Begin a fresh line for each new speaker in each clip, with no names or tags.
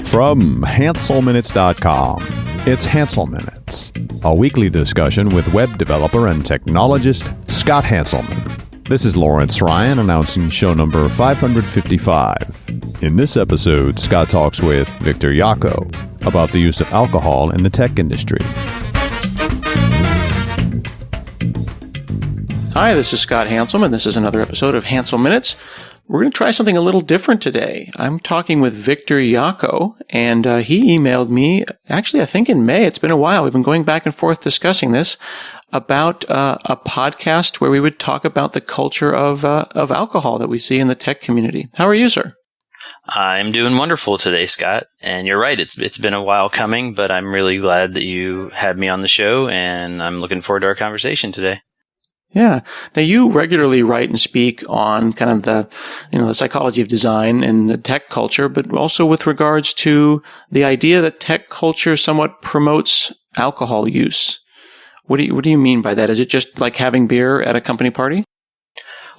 From HanselMinutes.com, it's Hansel Minutes, a weekly discussion with web developer and technologist Scott Hanselman. This is Lawrence Ryan announcing show number 555. In this episode, Scott talks with Victor Yocco about the use of alcohol in the tech industry.
Hi, this is Scott Hanselman. This is another episode of Hansel Minutes. We're going to try something a little different today. I'm talking with Victor Yocco, and he emailed me, actually, I think in May. It's been a while. We've been going back and forth discussing this, about a podcast where we would talk about the culture of alcohol that we see in the tech community. How are you, sir?
I'm doing wonderful today, Scott. And you're right, it's been a while coming, but I'm really glad that you had me on the show, and I'm looking forward to our conversation today.
Yeah. Now, you regularly write and speak on kind of the psychology of design and the tech culture, but also with regards to the idea that tech culture somewhat promotes alcohol use. What do you mean by that? Is it just like having beer at a company party?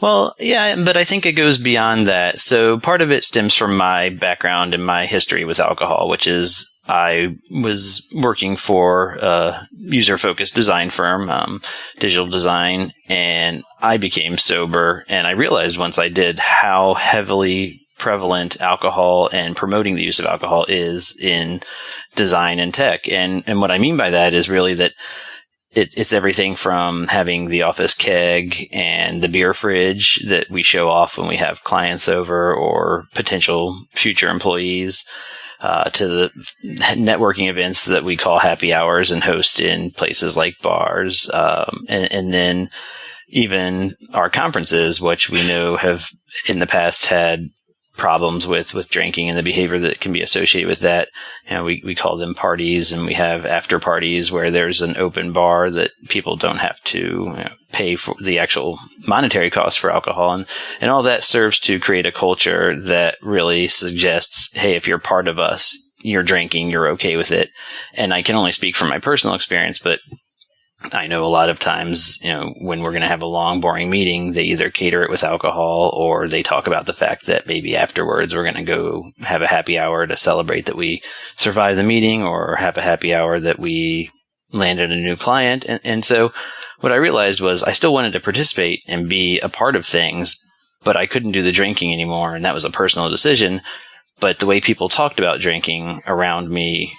Well, yeah, but I think it goes beyond that. So part of it stems from my background and my history with alcohol, which is I was working for a user-focused design firm, digital design, and I became sober. And I realized once I did how heavily prevalent alcohol and promoting the use of alcohol is in design and tech. And what I mean by that is really that it's everything from having the office keg and the beer fridge that we show off when we have clients over or potential future employees, to the networking events that we call happy hours and host in places like bars, and then even our conferences, which we know have in the past had problems with drinking and the behavior that can be associated with that. We call them parties, and we have after parties where there's an open bar that people don't have to pay for the actual monetary cost for alcohol. And all that serves to create a culture that really suggests, hey, if you're part of us, you're drinking, you're okay with it. And I can only speak from my personal experience, but I know a lot of times, when we're going to have a long, boring meeting, they either cater it with alcohol or they talk about the fact that maybe afterwards we're going to go have a happy hour to celebrate that we survived the meeting, or have a happy hour that we landed a new client. And so what I realized was I still wanted to participate and be a part of things, but I couldn't do the drinking anymore. And that was a personal decision. But the way people talked about drinking around me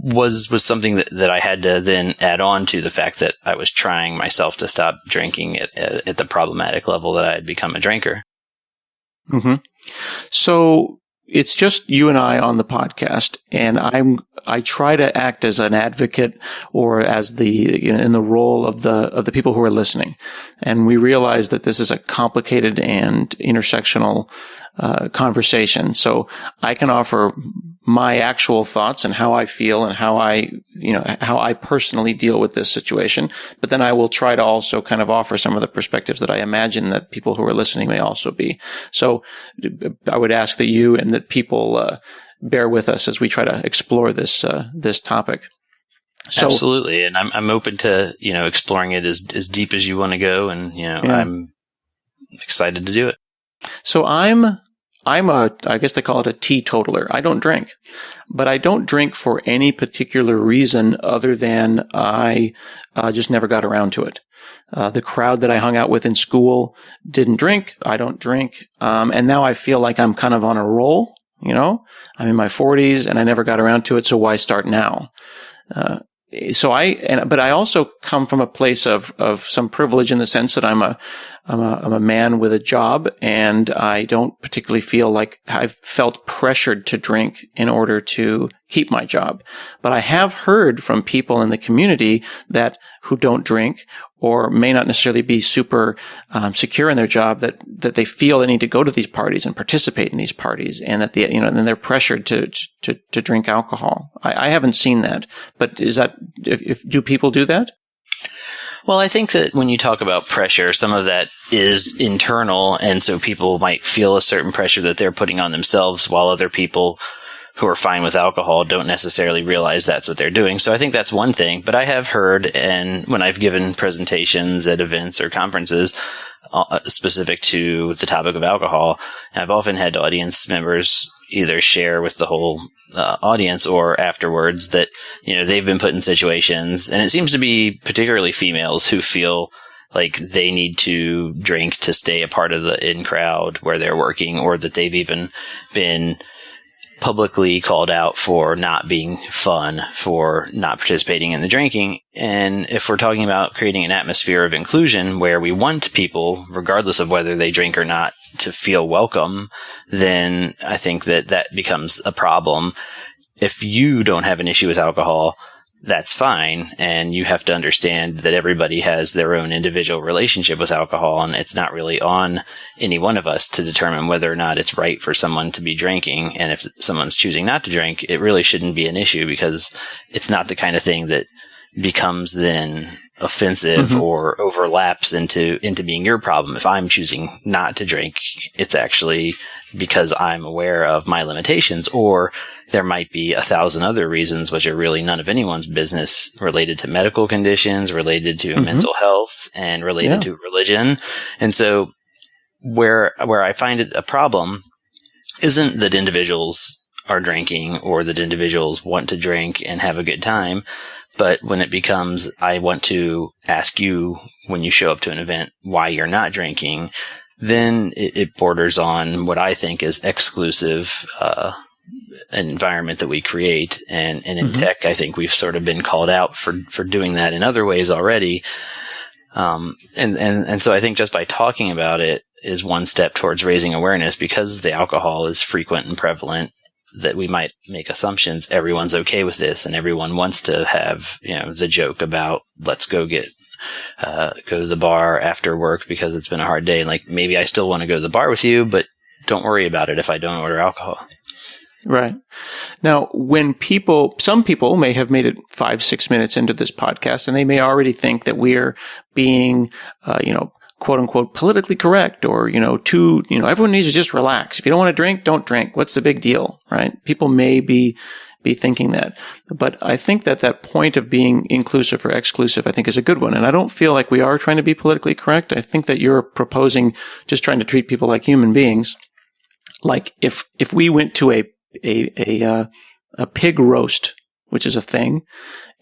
was something that I had to then add on to the fact that I was trying myself to stop drinking at the problematic level that I had become a drinker.
Mm-hmm. So it's just you and I on the podcast, and I try to act as an advocate or as in the role of the people who are listening. And we realize that this is a complicated and intersectional conversation. So I can offer my actual thoughts and how I feel and how I personally deal with this situation. But then I will try to also kind of offer some of the perspectives that I imagine that people who are listening may also be. So I would ask that you and that people bear with us as we try to explore this topic. So,
absolutely. And I'm open to, exploring it as deep as you want to go. And, I'm excited to do it.
So I'm I guess they call it a teetotaler. I don't drink, but I don't drink for any particular reason other than I just never got around to it. The crowd that I hung out with in school didn't drink. I don't drink. And now I feel like I'm kind of on a roll, I'm in my 40s and I never got around to it. So why start now? But I also come from a place of some privilege in the sense that I'm a man with a job, and I don't particularly feel like I've felt pressured to drink in order to keep my job. But I have heard from people in the community who don't drink or may not necessarily be super secure in their job that they feel they need to go to these parties and participate in these parties, and that then they're pressured to drink alcohol. I haven't seen that, but is that do people do that?
Well, I think that when you talk about pressure, some of that is internal, and so people might feel a certain pressure that they're putting on themselves, while other people who are fine with alcohol don't necessarily realize that's what they're doing. So I think that's one thing. But I have heard, and when I've given presentations at events or conferences specific to the topic of alcohol, I've often had audience members either share with the whole audience or afterwards that, they've been put in situations, and it seems to be particularly females who feel like they need to drink to stay a part of the in crowd where they're working, or that they've even been publicly called out for not being fun, for not participating in the drinking. And if we're talking about creating an atmosphere of inclusion where we want people, regardless of whether they drink or not, to feel welcome, then I think that becomes a problem. If you don't have an issue with alcohol, that's fine. And you have to understand that everybody has their own individual relationship with alcohol, and it's not really on any one of us to determine whether or not it's right for someone to be drinking. And if someone's choosing not to drink, it really shouldn't be an issue, because it's not the kind of thing that becomes then offensive or overlaps into being your problem. If I'm choosing not to drink, it's actually because I'm aware of my limitations, or there might be 1,000 other reasons which are really none of anyone's business, related to medical conditions, related to mental health, and related to religion. And so where I find it a problem isn't that individuals are drinking or that individuals want to drink and have a good time, but when it becomes, I want to ask you when you show up to an event why you're not drinking, then it borders on what I think is exclusive environment that we create. And in tech, I think we've sort of been called out for doing that in other ways already. And so I think just by talking about it is one step towards raising awareness, because the alcohol is frequent and prevalent, that we might make assumptions everyone's okay with this and everyone wants to have, the joke about let's go to the bar after work because it's been a hard day. And like, maybe I still want to go to the bar with you, but don't worry about it if I don't order alcohol.
Right. Now, some people may have made it 5-6 minutes into this podcast, and they may already think that we're being, quote unquote, politically correct, or, everyone needs to just relax. If you don't want to drink, don't drink. What's the big deal? Right. People may be thinking that, but I think that point of being inclusive or exclusive, I think, is a good one. And I don't feel like we are trying to be politically correct. I think that you're proposing just trying to treat people like human beings. Like if we went to a pig roast, which is a thing,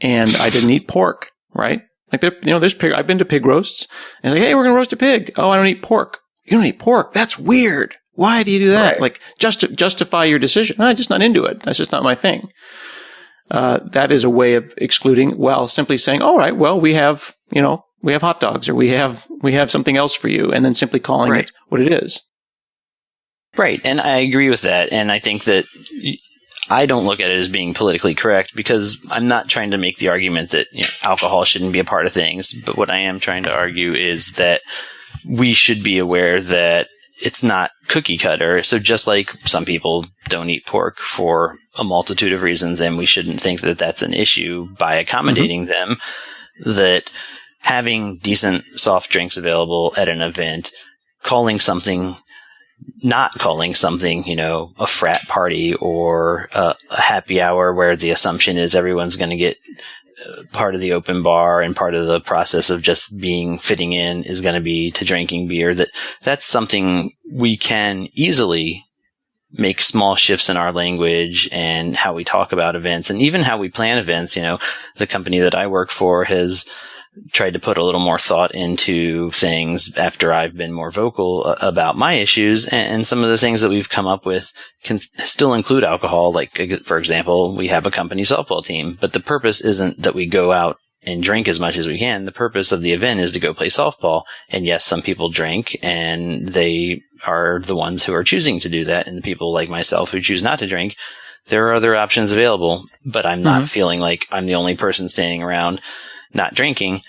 and I didn't eat pork, right? Like there's pig. I've been to pig roasts, and it's like, hey, we're gonna roast a pig. Oh, I don't eat pork. You don't eat pork? That's weird. Why do you do that? Right. Like, just to justify your decision. No, I'm just not into it. That's just not my thing. That is a way of excluding. Well, simply saying, all right, well, we have hot dogs, or we have something else for you, and then simply calling it what it is.
Right. And I agree with that. And I think that I don't look at it as being politically correct, because I'm not trying to make the argument that alcohol shouldn't be a part of things. But what I am trying to argue is that we should be aware that it's not cookie cutter. So just like some people don't eat pork for a multitude of reasons, and we shouldn't think that that's an issue by accommodating them, that having decent soft drinks available at an event, not calling something, a frat party or a happy hour where the assumption is everyone's going to get part of the open bar, and part of the process of just fitting in is going to be to drinking beer. That's something we can easily make small shifts in our language and how we talk about events, and even how we plan events. The company that I work for has tried to put a little more thought into things after I've been more vocal about my issues, and some of the things that we've come up with can still include alcohol. Like, for example, we have a company softball team, but the purpose isn't that we go out and drink as much as we can. The purpose of the event is to go play softball. And yes, some people drink, and they are the ones who are choosing to do that. And the people like myself who choose not to drink, there are other options available, but I'm not feeling like I'm the only person standing around not drinking.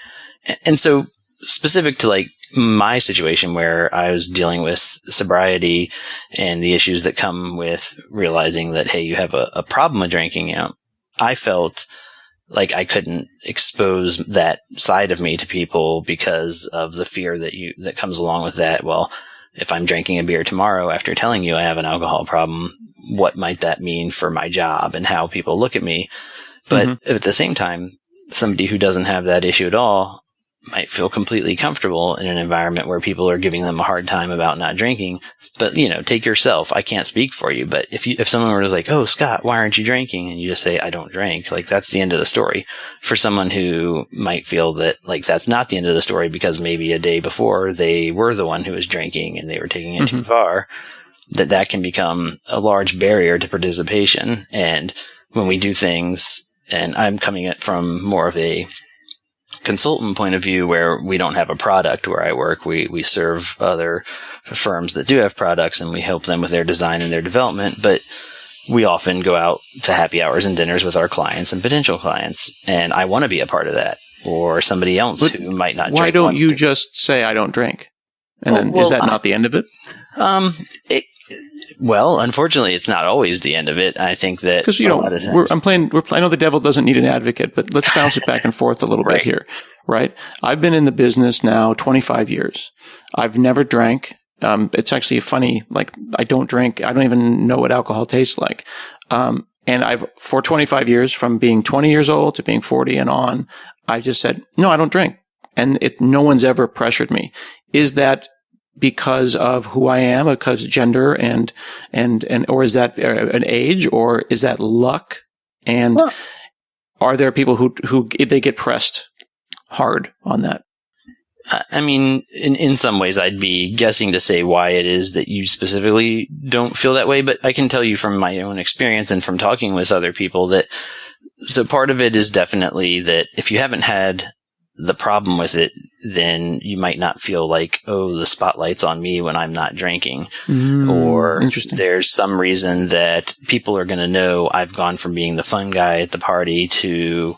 And so specific to my situation, where I was dealing with sobriety and the issues that come with realizing that, hey, you have a problem with drinking, I felt like I couldn't expose that side of me to people because of the fear that comes along with that. Well, if I'm drinking a beer tomorrow after telling you I have an alcohol problem, what might that mean for my job and how people look at me? But at the same time, somebody who doesn't have that issue at all might feel completely comfortable in an environment where people are giving them a hard time about not drinking. But, take yourself. I can't speak for you. But if someone were like, oh, Scott, why aren't you drinking? And you just say, I don't drink. Like, that's the end of the story. For someone who might feel that, like, that's not the end of the story because maybe a day before they were the one who was drinking and they were taking it too far, that can become a large barrier to participation. And when we do things, and I'm coming at from more of a consultant point of view where we don't have a product where I work. We serve other firms that do have products and we help them with their design and their development, but we often go out to happy hours and dinners with our clients and potential clients. And I want to be a part of that, or somebody else who might not drink.
Why don't you just say, I don't drink? And then is that not the end of it?
Well, unfortunately, it's not always the end of it. I think that
because I know the devil doesn't need an advocate, but let's bounce it back and forth a little bit here, right? I've been in the business now 25 years. I've never drank. It's actually funny. Like, I don't drink. I don't even know what alcohol tastes like. And for 25 years, from being 20 years old to being 40 and on, I just said, no, I don't drink. And no one's ever pressured me. Is that because of who I am, because of gender and or is that an age, or is that luck? And are there people who they get pressed hard on that?
I mean, in some ways, I'd be guessing to say why it is that you specifically don't feel that way, but I can tell you from my own experience and from talking with other people so part of it is definitely that if you haven't had the problem with it, then you might not feel like, oh, the spotlight's on me when I'm not drinking. Or there's some reason that people are going to know I've gone from being the fun guy at the party to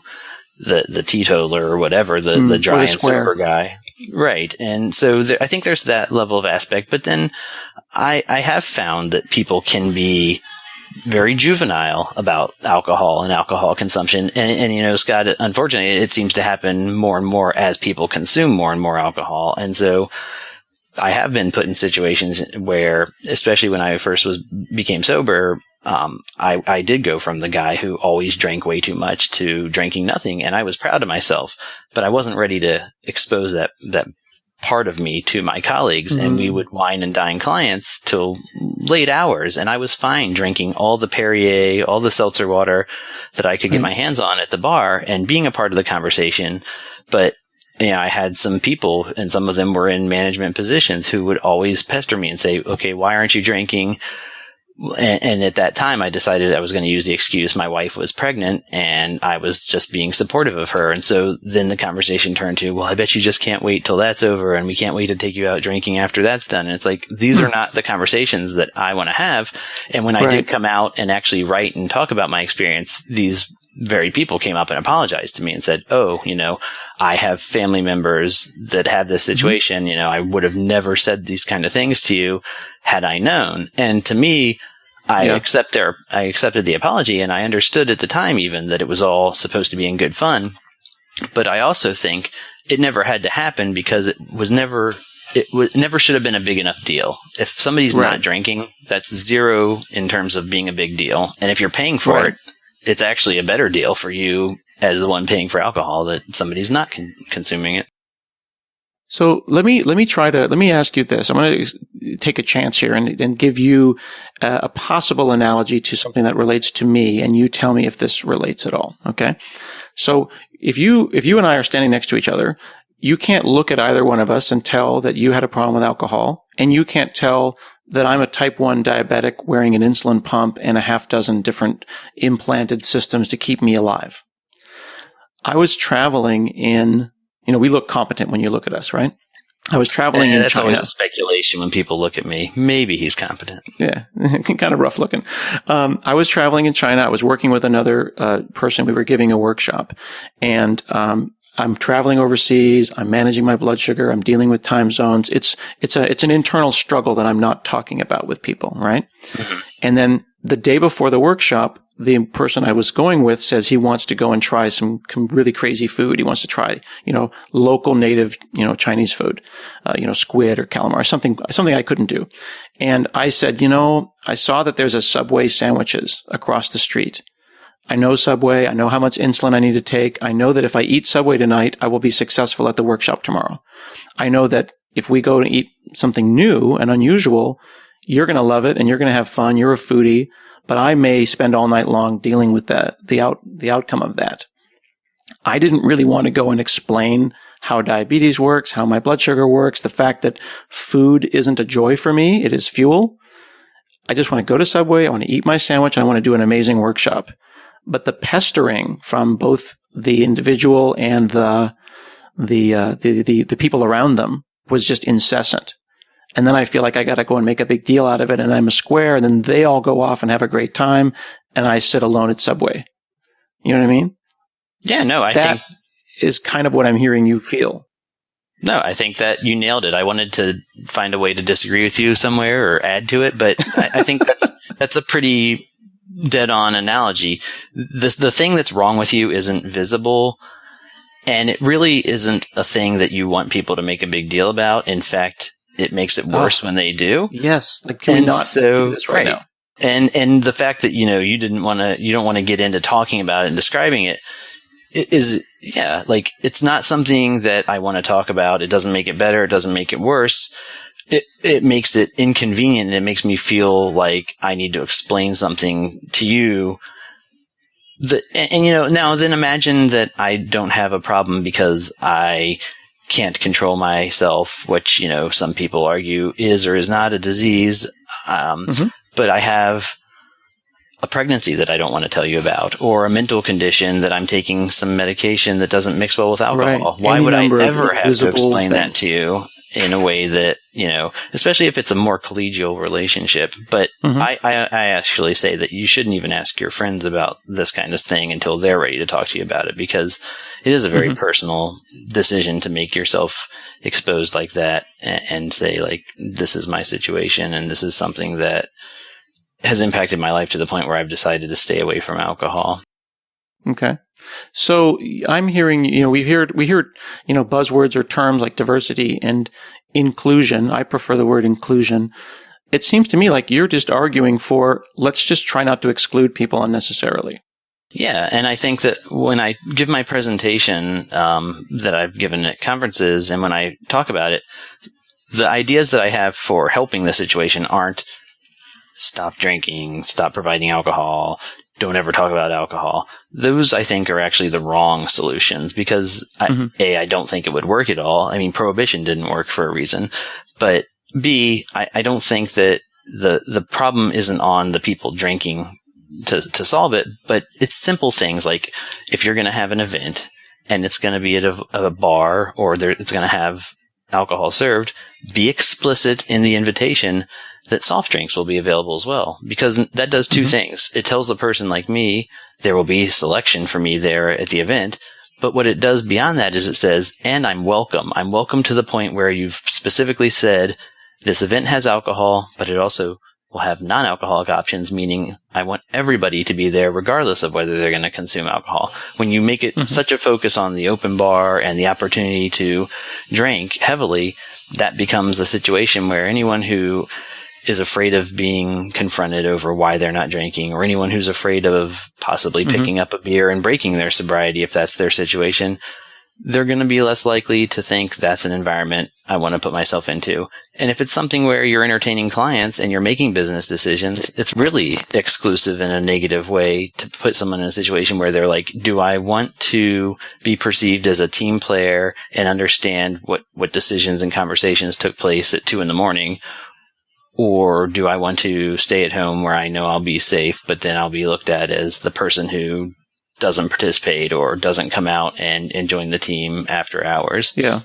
the teetotaler or whatever, the dry and sober guy. Right. And so I think there's that level of aspect. But then I have found that people can be very juvenile about alcohol and alcohol consumption. And Scott, unfortunately, it seems to happen more and more as people consume more and more alcohol. And so I have been put in situations where, especially when I first became sober, I did go from the guy who always drank way too much to drinking nothing. And I was proud of myself, but I wasn't ready to expose that part of me to my colleagues, and we would wine and dine clients till late hours, and I was fine drinking all the Perrier, all the seltzer water that I could get my hands on at the bar and being a part of the conversation. But I had some people, and some of them were in management positions, who would always pester me and say, okay, why aren't you drinking? And at that time, I decided I was going to use the excuse my wife was pregnant and I was just being supportive of her. And so then the conversation turned to, well, I bet you just can't wait till that's over and we can't wait to take you out drinking after that's done. And it's like, these are not the conversations that I want to have. And when I did come out and actually write and talk about my experience, these very people came up and apologized to me and said, oh, I have family members that have this situation. I would have never said these kind of things to you had I known. And to me, I accepted the apology, and I understood at the time even that it was all supposed to be in good fun. But I also think it never had to happen because it never should have been a big enough deal. If somebody's not drinking, that's zero in terms of being a big deal. And if you're paying for it, it's actually a better deal for you as the one paying for alcohol that somebody's not consuming it.
So let me ask you this. I'm going to take a chance here and give you a possible analogy to something that relates to me, and you tell me if this relates at all. Okay. So if you and I are standing next to each other, you can't look at either one of us and tell that you had a problem with alcohol, and you can't tell that I'm a type 1 diabetic wearing an insulin pump and a half dozen different implanted systems to keep me alive. I was traveling in, we look competent when you look at us, right? I was traveling in China.
That's always a speculation when people look at me. Maybe he's competent.
Yeah, kind of rough looking. I was traveling in China. I was working with another person. We were giving a workshop, and I'm traveling overseas. I'm managing my blood sugar. I'm dealing with time zones. It's an internal struggle that I'm not talking about with people, right? And then the day before the workshop, the person I was going with says he wants to go and try some really crazy food. He wants to try, local native, Chinese food, squid or calamari, something I couldn't do. And I said, I saw that there's a Subway sandwiches across the street. I know Subway. I know how much insulin I need to take. I know that if I eat Subway tonight, I will be successful at the workshop tomorrow. I know that if we go to eat something new and unusual, you're going to love it and you're going to have fun. You're a foodie. But I may spend all night long dealing with the outcome of that. I didn't really want to go and explain how diabetes works, how my blood sugar works, the fact that food isn't a joy for me. It is fuel. I just want to go to Subway. I want to eat my sandwich. And I want to do an amazing workshop. But the pestering from both the individual and the people around them was just incessant. And then I feel like I got to go and make a big deal out of it, and I'm a square, and then they all go off and have a great time, and I sit alone at Subway. You know what I mean?
Yeah, no, I think
that is kind of what I'm hearing you feel.
No, I think that you nailed it. I wanted to find a way to disagree with you somewhere or add to it, but I think that's a pretty dead-on analogy. The thing that's wrong with you isn't visible, and it really isn't a thing that you want people to make a big deal about. In fact, it makes it worse when they do.
Yes. Like, can we not do this right now?
And the fact that, you don't want to get into talking about it and describing it is, it's not something that I want to talk about. It doesn't make it better. It doesn't make it worse. It makes it inconvenient, and it makes me feel like I need to explain something to you. Now then imagine that I don't have a problem because I can't control myself, which, some people argue is or is not a disease. But I have a pregnancy that I don't want to tell you about, or a mental condition that I'm taking some medication that doesn't mix well with alcohol.
Right.
Why would I ever have to explain that to you in a way that, especially if it's a more collegial relationship? But I actually say that you shouldn't even ask your friends about this kind of thing until they're ready to talk to you about it, because it is a very personal decision to make yourself exposed like that and say, like, this is my situation and this is something that has impacted my life to the point where I've decided to stay away from alcohol.
Okay. So I'm hearing, we hear, buzzwords or terms like diversity and inclusion. I prefer the word inclusion. It seems to me like you're just arguing for, let's just try not to exclude people unnecessarily.
Yeah. And I think that when I give my presentation, that I've given at conferences, and when I talk about it, the ideas that I have for helping the situation aren't stop drinking, stop providing alcohol, don't ever talk about alcohol. Those, I think, are actually the wrong solutions, because I don't think it would work at all. I mean, prohibition didn't work for a reason. But B, I don't think that the problem isn't on the people drinking to solve it, but it's simple things like, if you're going to have an event and it's going to be at a bar, or it's going to have alcohol served, be explicit in the invitation that soft drinks will be available as well, because that does two things. It tells a person like me there will be selection for me there at the event, but what it does beyond that is it says, and I'm welcome. I'm welcome to the point where you've specifically said this event has alcohol, but it also will have non-alcoholic options, meaning I want everybody to be there regardless of whether they're going to consume alcohol. When you make it such a focus on the open bar and the opportunity to drink heavily, that becomes a situation where anyone who is afraid of being confronted over why they're not drinking, or anyone who's afraid of possibly picking up a beer and breaking their sobriety if that's their situation, they're going to be less likely to think that's an environment I want to put myself into. And if it's something where you're entertaining clients and you're making business decisions, it's really exclusive in a negative way to put someone in a situation where they're like, do I want to be perceived as a team player and understand what decisions and conversations took place at 2 a.m? Or do I want to stay at home where I know I'll be safe, but then I'll be looked at as the person who doesn't participate or doesn't come out and join the team after hours? Yeah.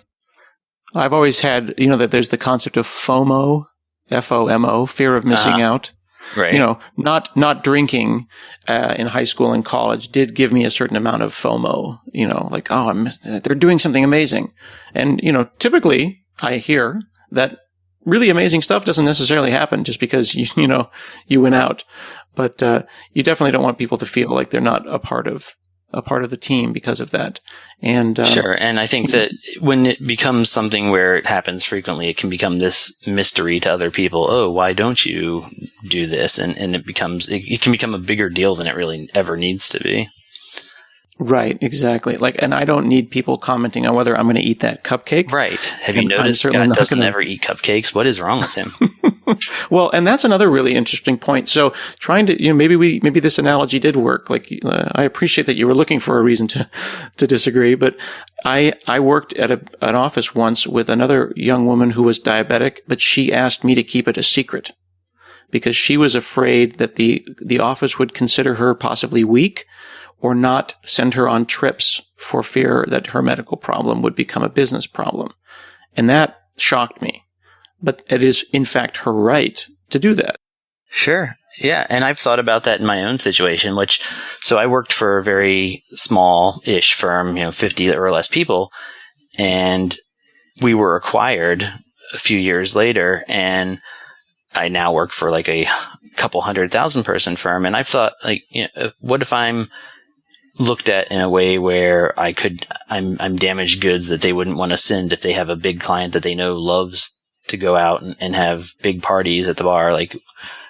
I've always had, that there's the concept of FOMO, FOMO, fear of missing out.
Right.
Not drinking in high school and college did give me a certain amount of FOMO, like, oh, I missed that. They're doing something amazing. And, typically I hear that really amazing stuff doesn't necessarily happen just because you went out. But you definitely don't want people to feel like they're not a part of the team because of that. And
sure. And I think that when it becomes something where it happens frequently, it can become this mystery to other people. Oh, why don't you do this? And it can become a bigger deal than it really ever needs to be.
Right, exactly. And I don't need people commenting on whether I'm going to eat that cupcake.
Right. Have you noticed Scott doesn't ever eat cupcakes? What is wrong with him?
Well, and that's another really interesting point. So trying to, maybe this analogy did work. I appreciate that you were looking for a reason to disagree, but I worked at an office once with another young woman who was diabetic, but she asked me to keep it a secret because she was afraid that the office would consider her possibly weak or not send her on trips for fear that her medical problem would become a business problem. And that shocked me. But it is, in fact, her right to do that.
Sure. Yeah. And I've thought about that in my own situation, so I worked for a very small-ish firm, 50 or less people, and we were acquired a few years later, and I now work for a couple 100,000 person firm. And I've thought, what if I'm looked at in a way where I'm damaged goods that they wouldn't want to send if they have a big client that they know loves to go out and have big parties at the bar.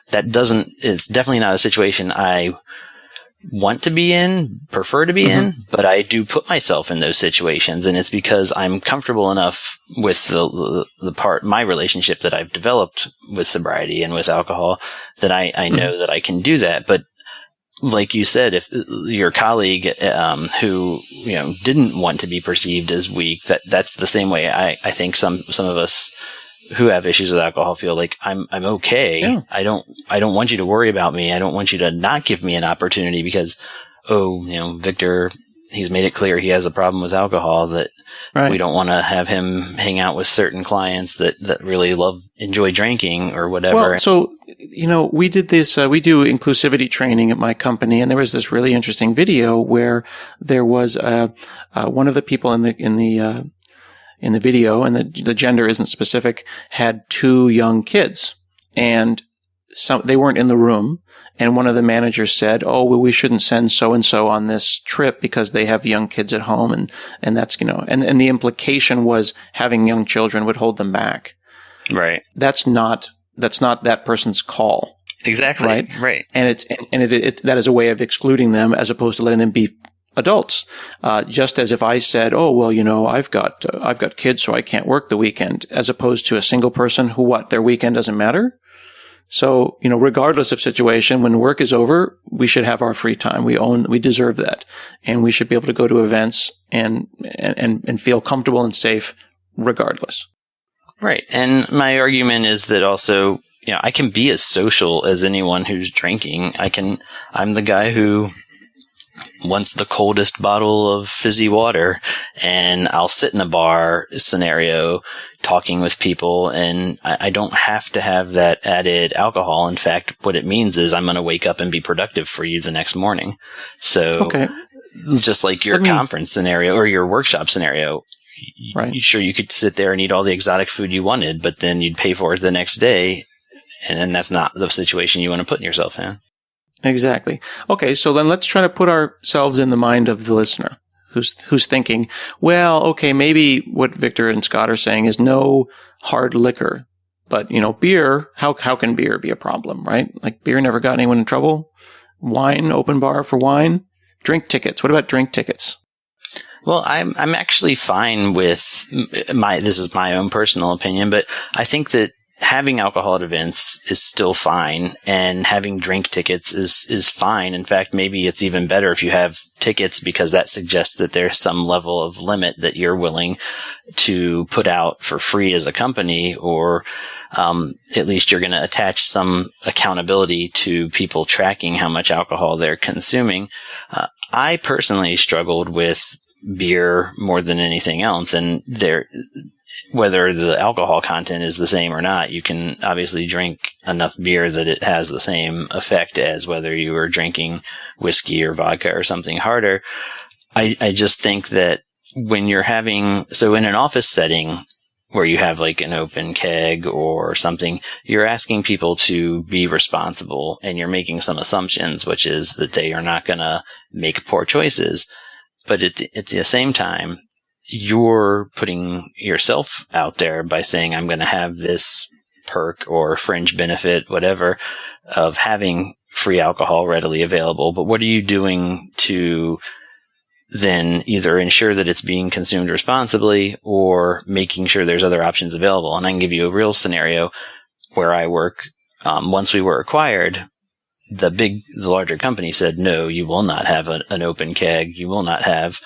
It's definitely not a situation I want to be in, prefer to be in, but I do put myself in those situations. And it's because I'm comfortable enough with my relationship that I've developed with sobriety and with alcohol that I know that I can do that. But like you said, if your colleague who didn't want to be perceived as weak, that's the same way I think some of us who have issues with alcohol feel like I'm okay. Yeah. I don't want you to worry about me. I don't want you to not give me an opportunity because Victor, he's made it clear he has a problem with alcohol, that we don't want to have him hang out with certain clients that really enjoy drinking or whatever.
Well, so, we did this, we do inclusivity training at my company, and there was this really interesting video where there was one of the people in the video, and the gender isn't specific, had two young kids, and they weren't in the room. And one of the managers said, "Oh, well, we shouldn't send so and so on this trip because they have young kids at home," and that's and the implication was having young children would hold them back.
Right.
That's not that person's call.
Exactly. Right.
And it that is a way of excluding them as opposed to letting them be adults. Just as if I said, "Oh, well, I've got kids, so I can't work the weekend," as opposed to a single person who their weekend doesn't matter. So, regardless of situation, when work is over, we should have our free time. We deserve that. And we should be able to go to events and feel comfortable and safe regardless.
Right. And my argument is that also, I can be as social as anyone who's drinking. I'm the guy who wants the coldest bottle of fizzy water, and I'll sit in a bar scenario talking with people, and I don't have to have that added alcohol. In fact, what it means is I'm going to wake up and be productive for you the next morning. So just like your conference scenario or your workshop scenario, right? Sure, you could sit there and eat all the exotic food you wanted, but then you'd pay for it the next day. And then that's not the situation you want to put yourself in.
Exactly. Okay, so then let's try to put ourselves in the mind of the listener who's thinking, well, okay, maybe what Victor and Scott are saying is no hard liquor, but beer, how can beer be a problem, right? Like beer never got anyone in trouble. Wine, open bar for wine. Drink tickets. What about drink tickets?
Well, I'm actually fine with this is my own personal opinion, but I think that having alcohol at events is still fine, and having drink tickets is fine. In fact, maybe it's even better if you have tickets, because that suggests that there's some level of limit that you're willing to put out for free as a company, or at least you're going to attach some accountability to people tracking how much alcohol they're consuming. I personally struggled with beer more than anything else, and whether the alcohol content is the same or not, you can obviously drink enough beer that it has the same effect as whether you were drinking whiskey or vodka or something harder. I just think that when you're in an office setting where you have like an open keg or something, you're asking people to be responsible, and you're making some assumptions, which is that they are not going to make poor choices. But at the same time, you're putting yourself out there by saying, I'm going to have this perk or fringe benefit, whatever, of having free alcohol readily available. But what are you doing to then either ensure that it's being consumed responsibly or making sure there's other options available? And I can give you a real scenario where I work. Once we were acquired, the larger company said, no, you will not have an open keg. You will not have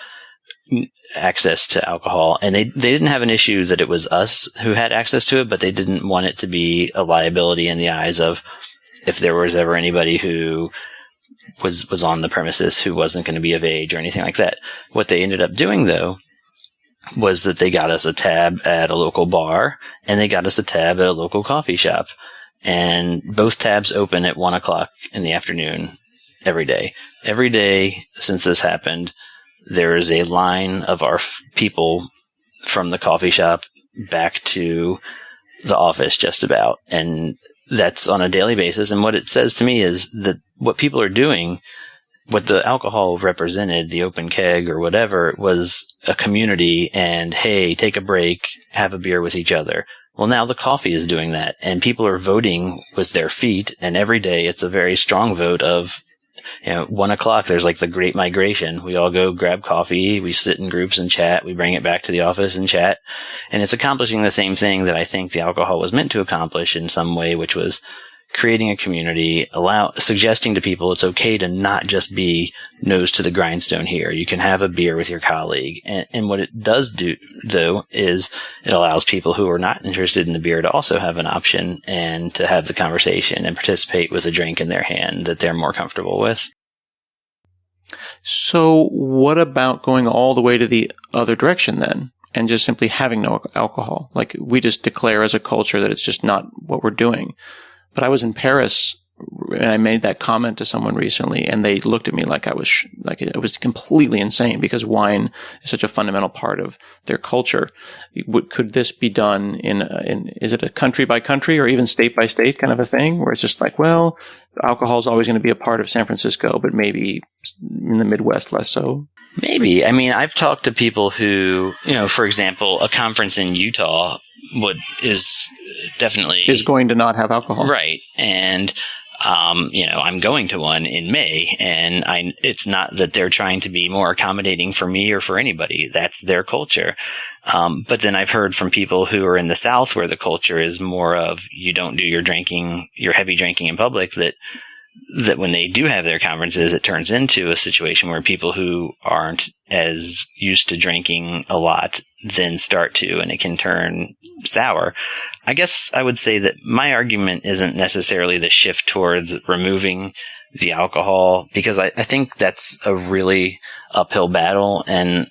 access to alcohol. And they didn't have an issue that it was us who had access to it, but they didn't want it to be a liability in the eyes of if there was ever anybody who was on the premises who wasn't going to be of age or anything like that. What they ended up doing, though, was that they got us a tab at a local bar and they got us a tab at a local coffee shop. And both tabs open at 1 o'clock in the afternoon every day. Every day since this happened, there is a line of our people from the coffee shop back to the office just about. And that's on a daily basis. And what it says to me is that what people are doing, what the alcohol represented, the open keg or whatever, was a community and, hey, take a break, have a beer with each other. Well, now the coffee is doing that, and people are voting with their feet. And every day it's a very strong vote of, 1 o'clock, there's like the great migration. We all go grab coffee. We sit in groups and chat. We bring it back to the office and chat. And it's accomplishing the same thing that I think the alcohol was meant to accomplish in some way, which was creating a community, suggesting to people it's okay to not just be nose to the grindstone here. You can have a beer with your colleague. And what it does do, though, is it allows people who are not interested in the beer to also have an option and to have the conversation and participate with a drink in their hand that they're more comfortable with.
So what about going all the way to the other direction then and just simply having no alcohol? Like we just declare as a culture that it's just not what we're doing. But I was in Paris and I made that comment to someone recently, and they looked at me like I was like it was completely insane because wine is such a fundamental part of their culture. Could this be done in is it a country by country or even state by state kind of a thing where it's just like, well, alcohol is always going to be a part of San Francisco, but maybe in the Midwest less so?
Maybe. I mean, I've talked to people who, for example, a conference in Utah is
going to not have alcohol.
Right. And, I'm going to one in May, and it's not that they're trying to be more accommodating for me or for anybody. That's their culture. But then I've heard from people who are in the South where the culture is more of you don't do your heavy drinking in public, that when they do have their conferences, it turns into a situation where people who aren't as used to drinking a lot then start to, and it can turn sour. I guess I would say that my argument isn't necessarily the shift towards removing the alcohol, because I think that's a really uphill battle. And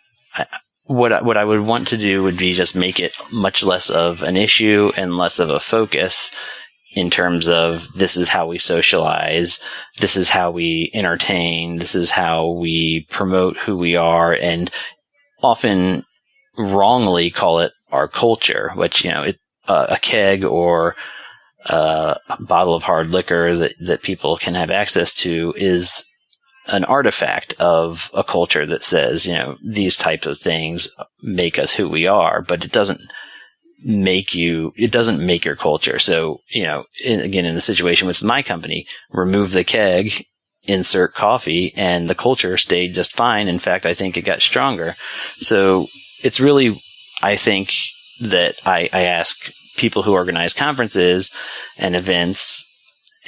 what I would want to do would be just make it much less of an issue and less of a focus in terms of this is how we socialize, this is how we entertain, this is how we promote who we are, and often wrongly call it our culture, which, a keg or a bottle of hard liquor that people can have access to is an artifact of a culture that says, these types of things make us who we are, but it doesn't make your culture. So, again, in the situation with my company, remove the keg, insert coffee, and the culture stayed just fine. In fact, I think it got stronger. So it's really, I think that I ask people who organize conferences and events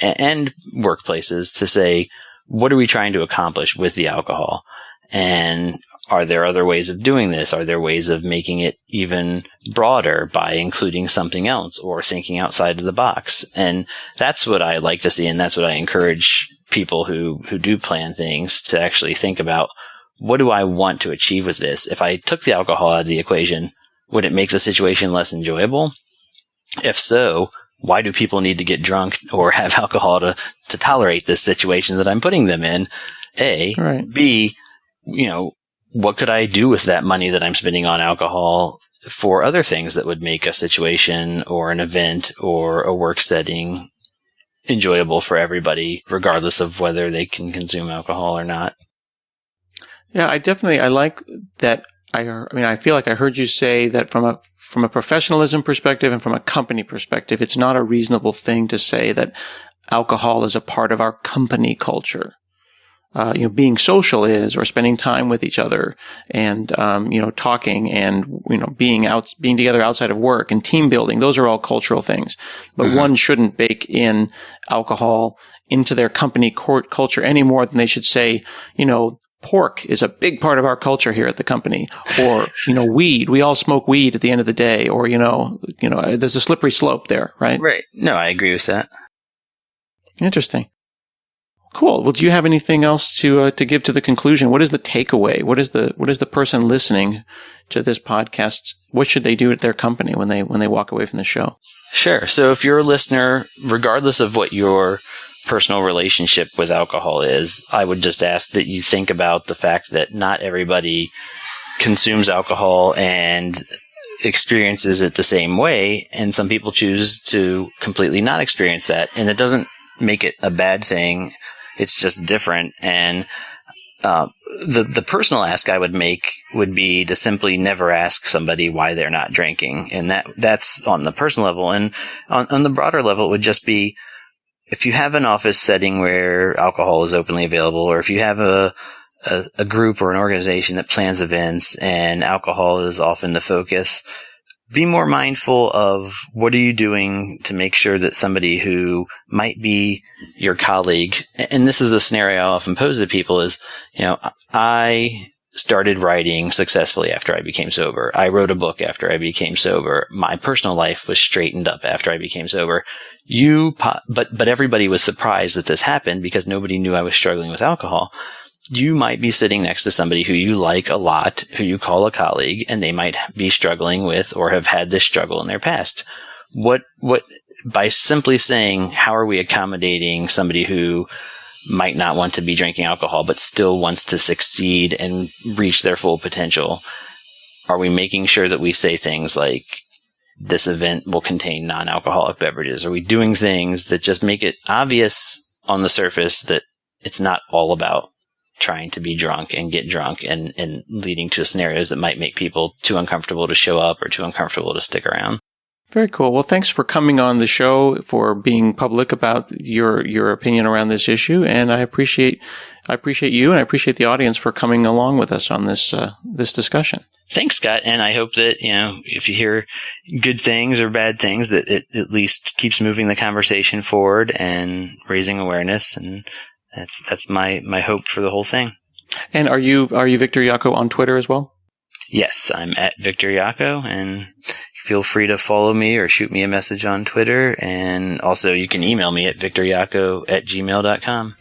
and workplaces to say, what are we trying to accomplish with the alcohol? And are there other ways of doing this? Are there ways of making it even broader by including something else or thinking outside of the box? And that's what I like to see, and that's what I encourage people who do plan things to actually think about. What do I want to achieve with this? If I took the alcohol out of the equation, would it make the situation less enjoyable? If so, why do people need to get drunk or have alcohol to tolerate this situation that I'm putting them in? A. Right. B, what could I do with that money that I'm spending on alcohol for other things that would make a situation or an event or a work setting enjoyable for everybody, regardless of whether they can consume alcohol or not.
Yeah, I like that. I feel like I heard you say that from a professionalism perspective and from a company perspective, it's not a reasonable thing to say that alcohol is a part of our company culture. Being social is, or spending time with each other and, talking and, being together outside of work and team building. Those are all cultural things. But one shouldn't bake in alcohol into their company culture any more than they should say, pork is a big part of our culture here at the company, or, weed. We all smoke weed at the end of the day, or, there's a slippery slope there, right?
Right. No, I agree with that.
Interesting. Cool. Well, do you have anything else to give to the conclusion? What is the takeaway? What is the person listening to this podcast? What should they do at their company when they walk away from the show?
Sure. So if you're a listener, regardless of what your personal relationship with alcohol is, I would just ask that you think about the fact that not everybody consumes alcohol and experiences it the same way, and some people choose to completely not experience that, and it doesn't make it a bad thing. It's just different. And the personal ask I would make would be to simply never ask somebody why they're not drinking. And that's on the personal level. And on the broader level, it would just be, if you have an office setting where alcohol is openly available, or if you have a group or an organization that plans events and alcohol is often the focus, be more mindful of what are you doing to make sure that somebody who might be your colleague, and this is the scenario I often pose to people, is, I started writing successfully after I became sober. I wrote a book after I became sober. My personal life was straightened up after I became sober. But everybody was surprised that this happened because nobody knew I was struggling with alcohol. You might be sitting next to somebody who you like a lot, who you call a colleague, and they might be struggling with or have had this struggle in their past. By simply saying, how are we accommodating somebody who might not want to be drinking alcohol but still wants to succeed and reach their full potential? Are we making sure that we say things like, this event will contain non-alcoholic beverages? Are we doing things that just make it obvious on the surface that it's not all about trying to be drunk and get drunk and leading to scenarios that might make people too uncomfortable to show up or too uncomfortable to stick around?
Very cool. Well, thanks for coming on the show, for being public about your opinion around this issue, and I appreciate you and I appreciate the audience for coming along with us on this discussion.
Thanks, Scott, and I hope that if you hear good things or bad things, that it at least keeps moving the conversation forward and raising awareness, and that's my hope for the whole thing.
And are you Victor Yocco on Twitter as well?
Yes, I'm at Victor Yocco, and feel free to follow me or shoot me a message on Twitter. And also you can email me at victoryocco@gmail.com.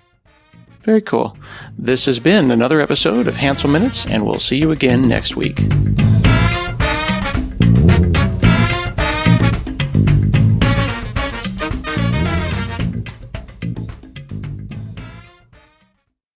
Very cool. This has been another episode of Hansel Minutes, and we'll see you again next week.